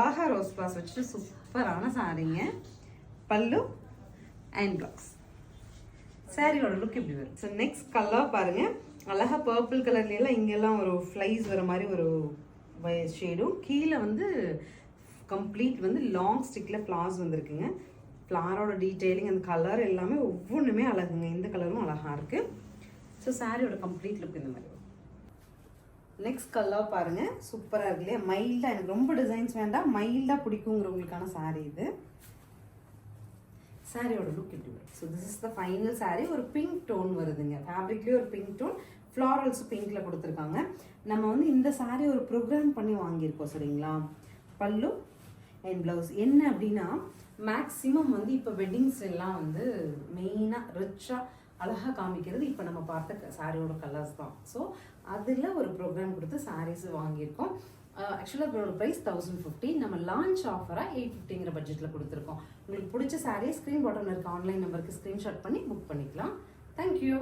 அழகா rose class வச்சு சூப்பரான சாரீங்க. பல்லு அண்ட் பிளவுஸ். சாரியோட லுக் இப்படி வரும். ஸோ நெக்ஸ்ட் கலர் பாருங்க, அழகா பர்பிள் கலர்லாம் இங்கெல்லாம் ஒரு ஃப்ளைஸ் வர மாதிரி ஒரு ஷேடும், கீழே வந்து கம்ப்ளீட் வந்து லாங் ஸ்டிக்கில் ஃப்ளார்ஸ் வந்துருக்குங்க. ஃப்ளாரோட டீட்டெயிலிங் அந்த கலர் எல்லாமே ஒவ்வொன்றுமே அழகுங்க. இந்த கலரும் அழகாக இருக்குது. ஸோ சாரியோட கம்ப்ளீட் லுக் இந்த மாதிரி. நெக்ஸ்ட் கலர் பாருங்கள், சூப்பராக இருக்கு இல்லையா? மைல்டாக, எனக்கு ரொம்ப டிசைன்ஸ் வேண்டாம், மைல்டாக பிடிக்குங்கிறவங்களுக்கான சாரீ இது. சாரியோட லுக் இப்படி வரும். So this is the final sari. ஒரு பிங்க் டோன் வருதுங்க, ஃபேப்ரிக்லேயே ஒரு பிங்க் டோன், ஃப்ளாரல்ஸும் பிங்க்ல கொடுத்துருக்காங்க. நம்ம வந்து இந்த சாரீ ஒரு ப்ரோக்ராம் பண்ணி வாங்கியிருக்கோம் சரிங்களா. பல்லு அண்ட் ப்ளவுஸ் என்ன அப்படின்னா, மேக்ஸிமம் வந்து இப்போ வெட்டிங்ஸ் எல்லாம் வந்து மெயினாக ரிச்சாக அழகாக காமிக்கிறது இப்போ நம்ம பார்த்த சாரியோட கலர்ஸ் தான். ஸோ அதில் ஒரு ப்ரோக்ராம் கொடுத்து சாரீஸ் வாங்கியிருக்கோம். ஆக்சுவலாக இதோட ப்ரைஸ் 1050. நம்ம லான்ச் ஆஃபராக 850ங்கிற பட்ஜெட்டில் கொடுத்துருக்கோம். உங்களுக்கு பிடிச்ச சாரீ ஸ்க்ரீன் பாட்டமில் இருக்க ஆன்லைன் நம்பருக்கு ஸ்க்ரீன்ஷாட் பண்ணி புக் பண்ணிக்கலாம். தேங்க்யூ.